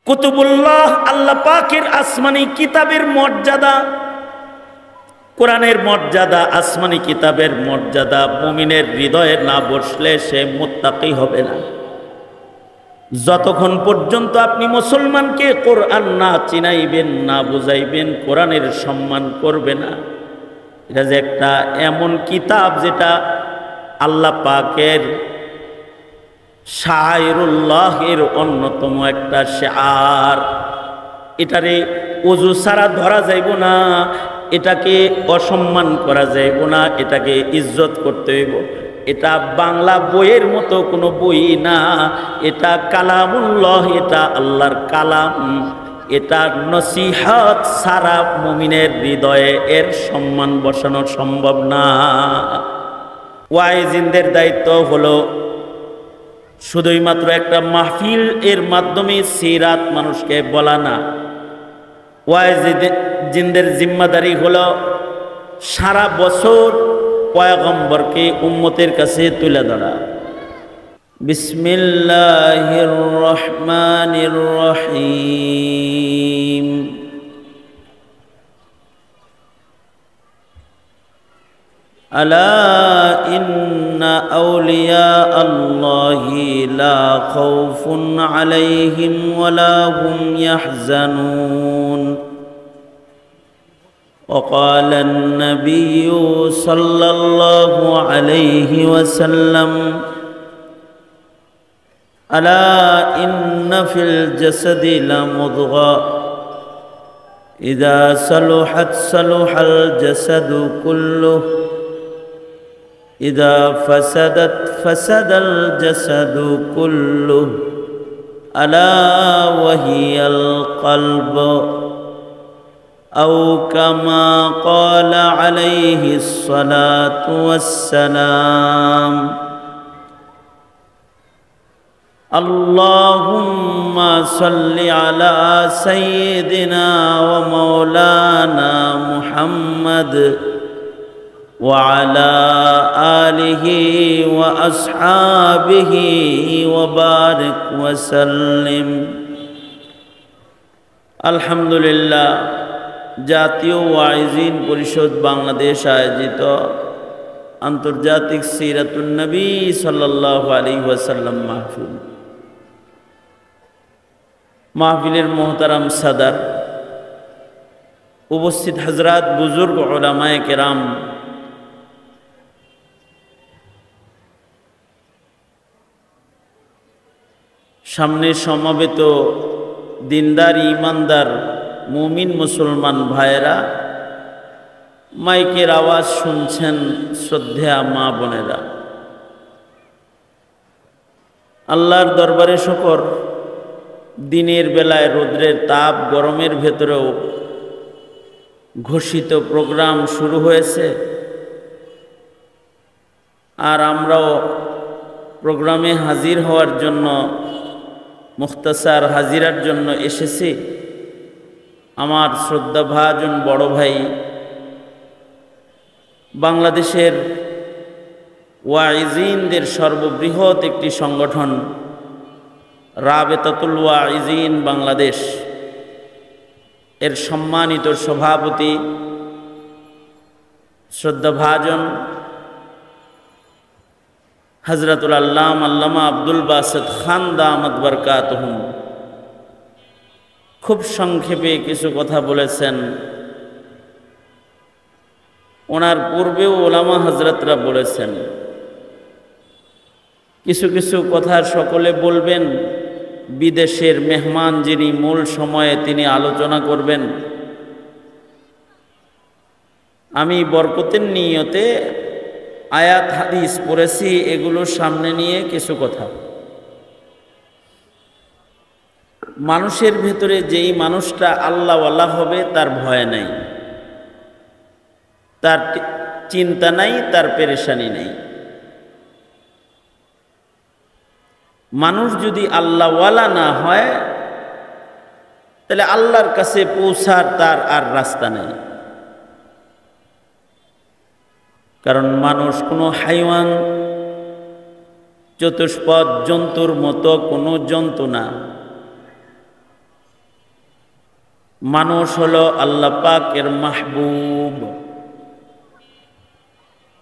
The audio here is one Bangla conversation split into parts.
কুতুবুল্লাহ আল্লাহ পাকের আসমানি কিতাবের মর্যাদা, কোরআনের মর্যাদা, আসমানি কিতাবের মর্যাদা মুমিনের হৃদয়ে না বসলে সে মুত্তাকি হবে না। যতক্ষণ পর্যন্ত আপনি মুসলমানকে কোরআন না চিনাইবেন, না বুঝাইবেন, কোরআনের সম্মান করবে না। এটা যে একটা এমন কিতাব যেটা আল্লাহ পাকের শায়রুল্লাহ এর অন্যতম একটা শার। এটারে ওযু ছাড়া ধরা যাইব না, এটাকে অসম্মান করা যাইব না, এটাকে ইজ্জত করতে হইব। এটা বাংলা বইয়ের মতো কোনো বই না, এটা কালামুল্লাহ, এটা আল্লাহর কালাম। এটা নসিহত ছাড়া মুমিনের হৃদয়ে এর সম্মান বসানো সম্ভব না। ওয়াইজিনদের দায়িত্ব হলো শুধুই মাত্র একটা মাহফিল এর মাধ্যমে সিরাত মানুষকে বলা না। ওয়াইজিনদের জিম্মাদারি হলো সারা বছর পয়গম্বরকে উম্মতের কাছে তুলে ধরা। বিসমিল্লাহির রহমানির রহিম। আলা ইন্না আউলিয়া আল্লাহি লা খাউফুন আলাইহিম ওয়ালা হুম ইয়াহজানুন। وقال النبي صلى الله عليه وسلم ألا إن في الجسد لمضغة إذا صلحت صلح الجسد كله إذا فسدت فسد الجسد كله ألا وهي القلب أو كما قال عليه الصلاة والسلام اللهم صل على سيدنا ومولانا محمد وعلى آله وأصحابه وبارك وسلم। الحمد لله। জাতীয় ওয়াইজিন পরিষদ বাংলাদেশ আয়োজিত আন্তর্জাতিক সিরাতুন নবী সাল্লাল্লাহু আলাইহি ওয়াসাল্লাম মাহফিলের মোহতারাম সাদার, উপস্থিত হযরত, বুজুর্গ উলামায়ে কেরাম, সামনে সমাবেত দিনদার ইমানদার মুমিন মুসলমান ভাইয়েরা, মাইকের আওয়াজ শুনছেন শ্রদ্ধেয়া মা বোনেরা, আল্লাহর দরবারে শুকর। দিনের বেলায় রৌদ্রের তাপ, গরমের ভেতরেও ঘোষিত প্রোগ্রাম শুরু হয়েছে, আর আমরাও প্রোগ্রামে হাজির হওয়ার জন্য, মুখতাসার হাজিরার জন্য এসেছি। আমার শ্রদ্ধাভাজন বড় ভাই, বাংলাদেশের ওয়াইজিনদের সর্ববৃহৎ একটি সংগঠন রাবেতাতুল ওয়াইজিন বাংলাদেশ এর সম্মানিত সভাপতি শ্রদ্ধাভাজন হযরতুল আল্লামা আব্দুল বাসিত খান দামাত বরকাতুহুম খুব সংক্ষেপে কিছু কথা বলেছেন। ওনার পূর্বেও ওলামা হযরতরা বলেছেন। কিছু কিছু কথা সকলে বলবেন। বিদেশের মেহমান যিনি, মূল সময়ে তিনি আলোচনা করবেন। আমি বরকতের নিয়তে আয়াত হাদিস পড়েছি, এগুলো সামনে নিয়ে কিছু কথা। মানুষের ভেতরে যেই মানুষটা আল্লাহওয়ালা হবে তার ভয় নাই, তার চিন্তা নাই, তার পেরেশানি নেই। মানুষ যদি আল্লাহওয়ালা না হয় তাহলে আল্লাহর কাছে পৌঁছার তার আর রাস্তা নেই। কারণ মানুষ কোনো হাইওয়ান, চতুষ্পদ জন্তুর মতো কোনো জন্তু না। মানুষ হলো আল্লাহ পাকের মাহবুব,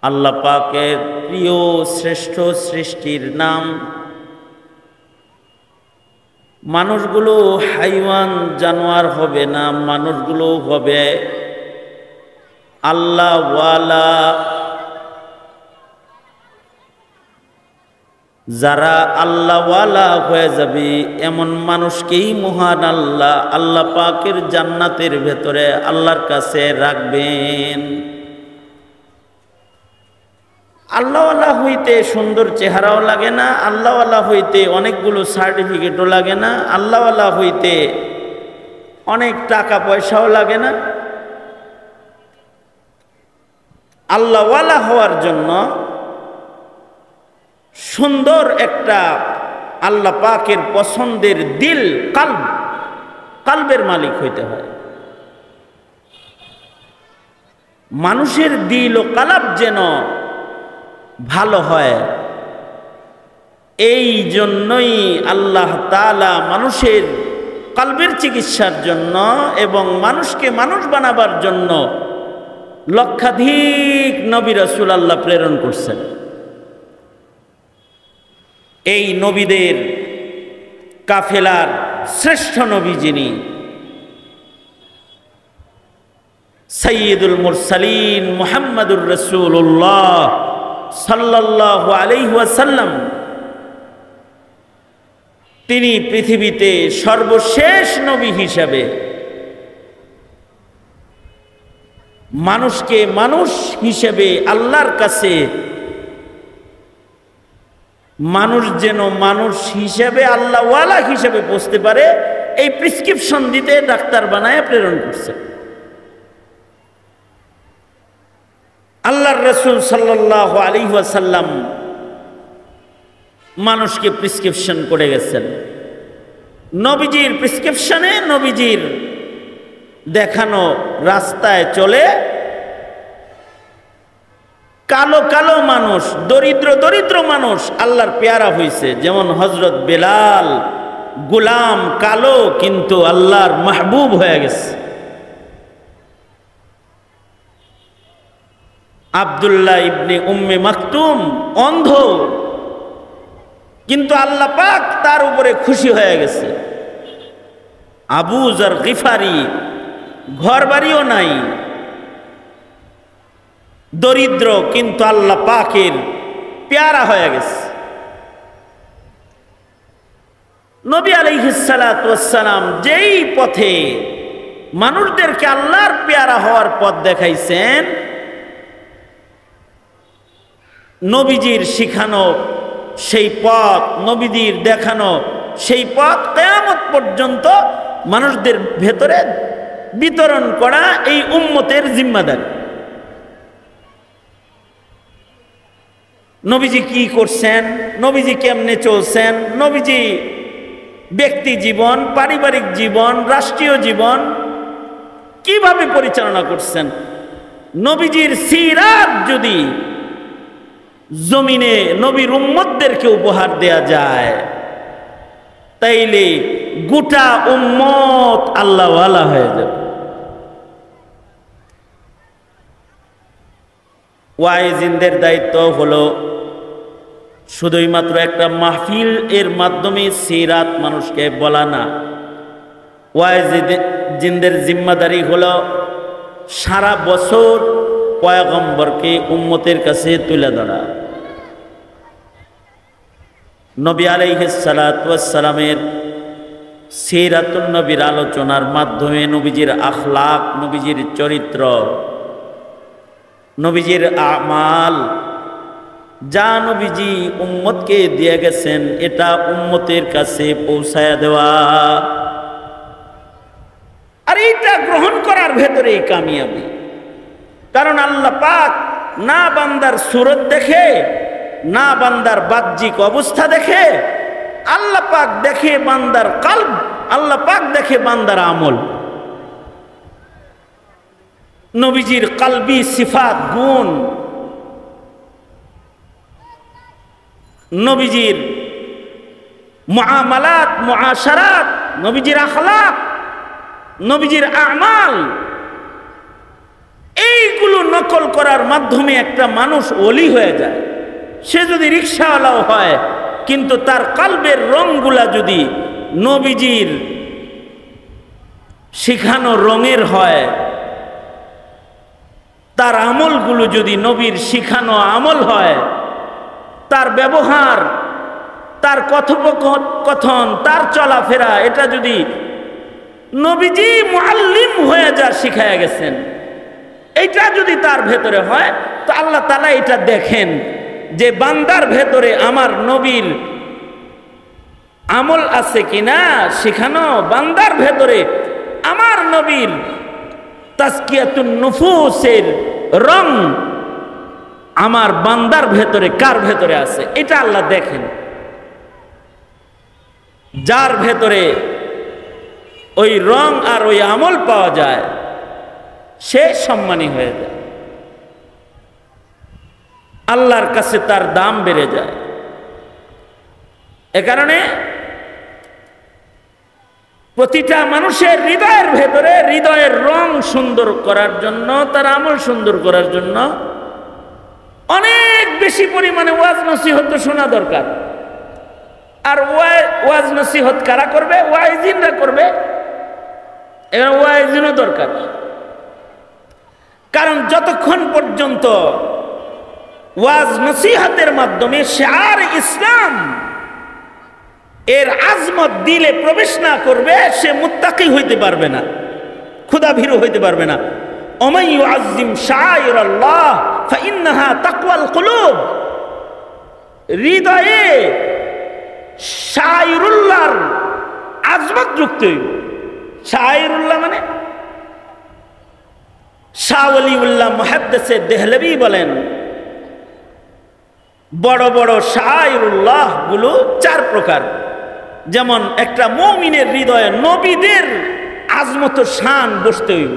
আল্লাহ পাকের প্রিয় শ্রেষ্ঠ সৃষ্টির নাম। মানুষগুলো হাইওয়ান জানোয়ার হবে না, মানুষগুলো হবে আল্লাহওয়ালা। যারা আল্লাহওয়ালা হয়ে যাবে এমন মানুষকেই মহান আল্লাহ আল্লাহ পাকের জান্নাতের ভেতরে আল্লাহর কাছে রাখবেন। আল্লাহওয়ালা হইতে সুন্দর চেহারাও লাগে না, আল্লাহওয়ালা হইতে অনেকগুলো সার্টিফিকেটও লাগে না, আল্লাহওয়ালা হইতে অনেক টাকা পয়সাও লাগে না। আল্লাহওয়ালা হওয়ার জন্য সুন্দর একটা আল্লাহ পাকের পছন্দের দিল, কালবের মালিক হইতে হয়। মানুষের দিল ও কালাব যেন ভালো হয়, এই জন্যই আল্লাহ তাআলা মানুষের কালবের চিকিৎসার জন্য এবং মানুষকে মানুষ বানাবার জন্য লক্ষাধিক নবী রাসূল আল্লাহ প্রেরণ করছেন। এই নবীদের কাফেলার শ্রেষ্ঠ নবী যিনি সাইয়্যিদুল মুরসালিন মুহাম্মাদুর রাসূলুল্লাহ সাল্লাল্লাহু আলাইহি ওয়াসাল্লাম, তিনি পৃথিবীতে সর্বশেষ নবী হিসাবে মানুষকে মানুষ হিসেবে আল্লাহর কাছে, মানুষ যেন মানুষ হিসেবে আল্লাহওয়ালা হিসেবে পৌঁছতে পারে এই প্রেসক্রিপশন দিতে ডাক্তার বানায় প্রেরণ করছে। আল্লাহর রাসূল সাল্লাল্লাহু আলাইহি ওয়াসাল্লাম মানুষকে প্রেসক্রিপশন করে গেছেন। নবীজির প্রেসক্রিপশনে, নবীজির দেখানো রাস্তায় চলে কালো কালো মানুষ, দরিদ্র মানুষ আল্লাহর পেয়ারা হয়েছে। যেমন হযরত বেলাল গোলাম, কালো, কিন্তু আল্লাহর মাহবুব হয়ে গেছে। আব্দুল্লাহ ইবনে উম্মে মাকতুম অন্ধ, কিন্তু আল্লাহ পাক তার উপরে খুশি হয়ে গেছে। আবু যর গিফারি ঘর বাড়িও নাই, দরিদ্র, কিন্তু আল্লাহ পাকের পেয়ারা হয়ে গেছে। নবী আলাইহিস সালাতু ওয়াস সালাম যেই পথে মানুষদেরকে আল্লাহর পেয়ারা হওয়ার পথ দেখাইছেন, নবীজির শিখানো সেই পথ, নবীজির দেখানো সেই পথ কিয়ামত পর্যন্ত মানুষদের ভেতরে বিতরণ করা এই উম্মতের জিম্মাদারি। নবীজি কি করছেন, নবীজি কেমনে চলছেন, নবীজি ব্যক্তি জীবন, পারিবারিক জীবন, রাষ্ট্রীয় জীবন কিভাবে পরিচালনা করছেন, নবীজির সিরাত যদি জমিনে নবীর উম্মতদেরকে উপহার দেয়া যায়, তাইলে গোটা উম্মত আল্লাহওয়ালা হয়ে যাবে। ওয়াইজিনদের দায়িত্ব হলো শুধুই মাত্র একটা মাহফিল এর মাধ্যমে সিরাত মানুষকে বলা না। ওয়াইজিনদের জিম্মাদারি হলো সারা বছর পয়গম্বরকে উম্মতের কাছে তুলে ধরা। নবী আলাইহিস সালাতু ওয়াস সালামের সিরাতুন নবীর আলোচনার মাধ্যমে নবীজির আখলাক, নবীজির চরিত্র, নবীজির আমাল, যা নবীজি উম্মতকে দিয়ে গেছেন এটা উম্মতের কাছে পৌঁছায়া দেওয়া, আর এইটা গ্রহণ করার ভেতরে কামিয়াবি। কারণ আল্লাহ পাক না বান্দার সুরত দেখে, না বান্দার বাহ্যিক অবস্থা দেখে, আল্লাহ পাক দেখে বান্দার কলব, আল্লাহ পাক দেখে বান্দার আমল। নবীজির কলবি সিফাত, গুণ, নবীজির মুআমালাত, মুআশারাত, নবীজির আখলাক, নবীজির আমাল, এইগুলো নকল করার মাধ্যমে একটা মানুষ ওলি হয়ে যায়। সে যদি রিকশাওয়ালাও হয়, কিন্তু তার কলবের রংগুলা যদি নবীজির শিখানো রঙের হয়, তার আমলগুলো যদি নবীর শিখানো আমল হয়, তার ব্যবহার, তার কথোপকথন, তার চলাফেরা, এটা যদি নবীজি মুআল্লিম হয়ে যা শিখায়া গেছেন, এইটা যদি তার ভেতরে হয়, তো আল্লাহ তাআলা এটা দেখেন যে বান্দার ভেতরে আমার নবীর আমল আছে কিনা শিখানো, বান্দার ভেতরে আমার নবীর তাজকিয়াতুন নুফুসের রং আমার বান্দার ভেতরে কার ভেতরে আছে, এটা আল্লাহ দেখেন। যার ভেতরে ওই রং আর ওই আমল পাওয়া যায়, সে সম্মানী হয়ে যায়, আল্লাহর কাছে তার দাম বেড়ে যায়। এ কারণে প্রতিটা মানুষের হৃদয়ের ভেতরে হৃদয়ের রং সুন্দর করার জন্য, তার আমল সুন্দর করার জন্য অনেক বেশি পরিমাণে ওয়াজ নসিহত শোনা দরকার। আর ওয়াজ নসিহত কারা করবে? ওয়াইজিনরা করবে। এখানে ওয়াইজিনও দরকার, কারণ যতক্ষণ পর্যন্ত ওয়াজ নসিহতের মাধ্যমে শিআর ইসলাম এর আজমত দিলে প্রবেশ না করবে, সে মুত্তাকি হইতে পারবে না, ক্ষুধাভীরু হইতে পারবে না। ওমান ইউআজ্জিম শাআইরাল্লাহ ফাইন্নাহা তাকওয়াল কুলুব। হৃদয়ে শাআইরুল্লাহর আজমত যুক্ত হইব। শাআইরুল্লাহ মানে শাহ ওয়ালিউল্লাহ মুহাদ্দিসে দেহলভী বলেন, বড় বড় শাআইরুল্লাহ গুলো চার প্রকার। যেমন একটা মুমিনের হৃদয়ে নবীদের আজমত শান বসতে হইব।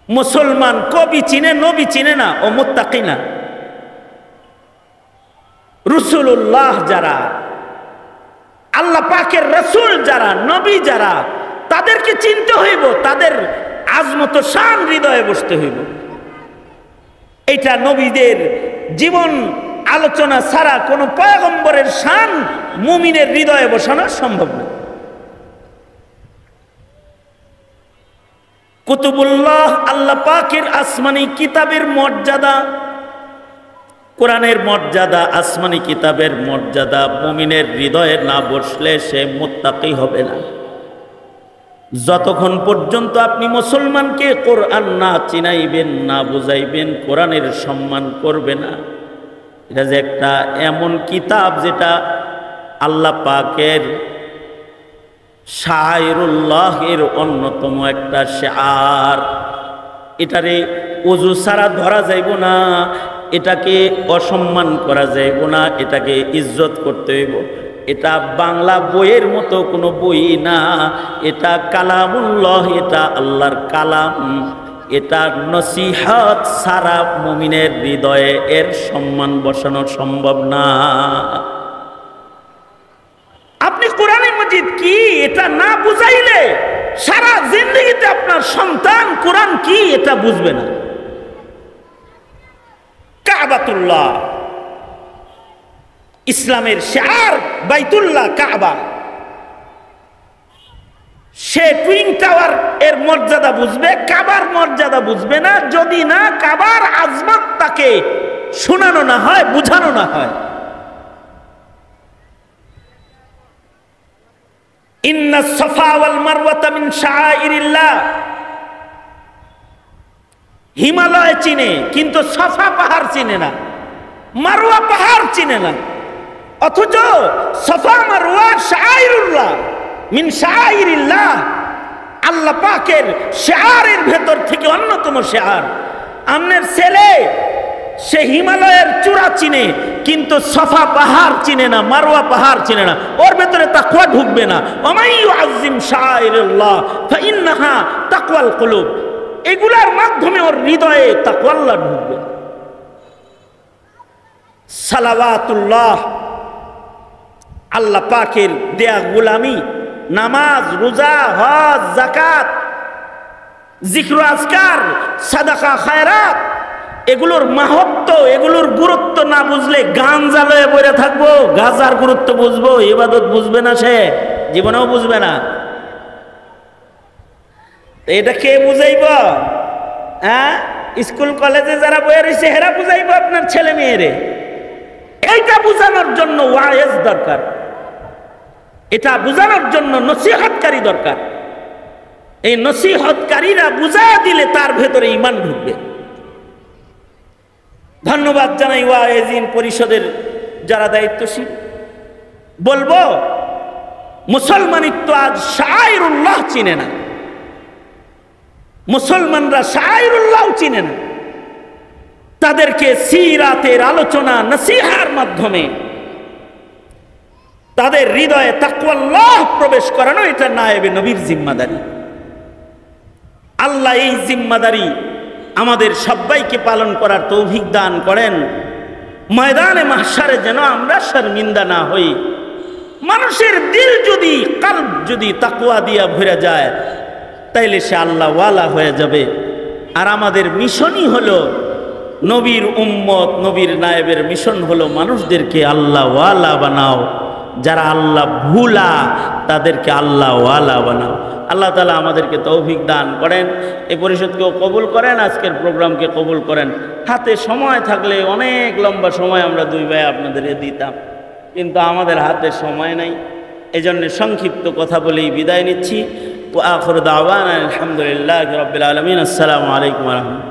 মুসলমান কবি চিনে, নবী চিনে না, ও মুত্তাকি না। রাসূলুল্লাহ যারা, আল্লাহ পাকের রাসূল যারা, নবী যারা, তাদেরকে চিনতে হইব, তাদের আজমত শান হৃদয়ে বসতে হইব। এটা নবীদের জীবন আলোচনা ছাড়া কোন পয়গম্বরের শান মুমিনের হৃদয়ে বসানো সম্ভব না। কুতুবুল্লাহ, আল্লাহ পাকের আসমানি কিতাবের মর্যাদা, কোরআনের মর্যাদা, আসমানি কিতাবের মর্যাদা মুমিনের হৃদয়ে না বসলে সে মুত্তাকি হবে না। যতক্ষণ পর্যন্ত আপনি মুসলমানকে কোরআন না চিনাইবেন, না বুঝাইবেন, কোরআনের সম্মান করবে না। এটা যে একটা এমন কিতাব যেটা আল্লাহ পাকের শাআইরুল্লাহ এর অন্যতম একটা শিআর, এটারে ওযু ছাড়া ধরা যাইব না, এটাকে অসম্মান করা যাইব না, এটাকে ইজ্জত করতে হইব। এটা বাংলা বইয়ের মতো কোনো বই না, এটা কালামুল্লাহ, এটা আল্লাহর কালাম। এটা নসিহত সারা মুমিনের হৃদয়ে এর সম্মান বসানো সম্ভব না। আপনি কোরআনে মাজিদ কি এটা না বুঝাইলে সারা জিন্দেগিতে আপনার সন্তান কোরআন কি এটা বুঝবে না। কাবাতুল্লাহ, ইসলামের শিআর বাইতুল্লাহ কাবা, সে টুইন টাওয়ার এর মর্যাদা বুঝবে, কাবার মর্যাদা বুঝবে না যদি না কাবার আজমত তাকে শোনানো না হয়, বুঝানো না হয়। ইন্না সাফা ওয়াল মারওয়াতা মিন শাআইরিল্লাহ। হিমালয় চিনে কিন্তু সাফা পাহাড় চিনে না, মারওয়া পাহাড় চিনে না, অথচ সাফা মারওয়া শাআইরুল্লাহ মিন শাআইরিল্লাহ, আল্লাহ পাকের শিআরের ভেতর থেকে অন্যতম শিআর। আমনের ছেলে সে হিমালয়ের চূড়া চিনে কিন্তু সাফা পাহাড় চিনে না, মারওয়া পাহাড় চিনে না, ওর ভেতরে তাকওয়া ঢুকবে না। ওমান ইউআজ্জিম শাআইরাল্লাহ ফাইন্নাহা তাকওয়াল কুলুব। এগুলার মাধ্যমে ওর হৃদয়ে তাকওয়া আল্লাহ ঢুকবে। সালাওয়াতুল্লাহ, আল্লাহ পাকের দেয়া গোলামি, নামাজ, রোজা, হজ, যাকাত, জিক্র আজকার, সাদাকা, খায়রাত, এগুলোর মাহাত্ম্য, এগুলোর গুরুত্ব না বুঝলে গাঞ্জা লয়ে বইরা থাকবো। গাজার গুরুত্ব বুঝবো, ইবাদত বুঝবে না, সে জীবনেও বুঝবে না। এটা কে বুঝাইব? হ্যাঁ, স্কুল কলেজে যারা বইয়া রয়েছে হেরা বুঝাইব আপনার ছেলে মেয়েরে। এইটা বুঝানোর জন্য ওয়াইজ দরকার, এটা বুঝানোর জন্য নসিহতকারী দরকার। এই নসিহতকারীরা বুঝাইয়া দিলে তার ভেতরে ঈমান ঢুকবে। ধন্যবাদ জানাই ওয়াইজিন পরিষদের যারা দায়িত্বশীল। বলবো, মুসলমানিত্ব আজ শায়রুল্লাহ চিনে না, মুসলমানরা শায়রুল্লাহ চিনে না। তাদেরকে সিরাতের আলোচনা, নসিহার মাধ্যমে তাদের হৃদয়ে তাকওয়াল্লাহ প্রবেশ করানো, এটা নায়েবে নবীর জিম্মাদারি। আল্লাহ এই জিম্মাদারি আমাদের সবাইকে পালন করার তৌফিক দান করেন। ময়দানে মাহশারে যেন আমরা শর্মিন্দা না হই। মানুষের দিল যদি, কলব যদি তাকওয়া দিয়া ভরে যায়, তাইলে সে আল্লাহ ওয়ালা হয়ে যাবে। আর আমাদের মিশনই হলো, নবীর উম্মত, নবীর নায়েবের মিশন হলো মানুষদেরকে আল্লাহ ওয়ালা বানাও। যারা আল্লাহ ভুলা তাদেরকে আল্লাহ ওয়ালা বানাও। আল্লাহ তাআলা আমাদেরকে তৌফিক দান করেন, এই পরিষদকেও কবুল করেন, আজকের প্রোগ্রামকে কবুল করেন। হাতে সময় থাকলে অনেক লম্বা সময় আমরা দুই ভাই আপনাদের দিতাম, কিন্তু আমাদের হাতে সময় নাই। এজন্য সংক্ষিপ্ত কথা বলেই বিদায় নিচ্ছি। ওয়া আখিরু দাওয়ানা আলহামদুলিল্লাহি রাব্বিল আলামিন। আসসালামু আলাইকুম ওয়া রাহমাতুল্লাহ।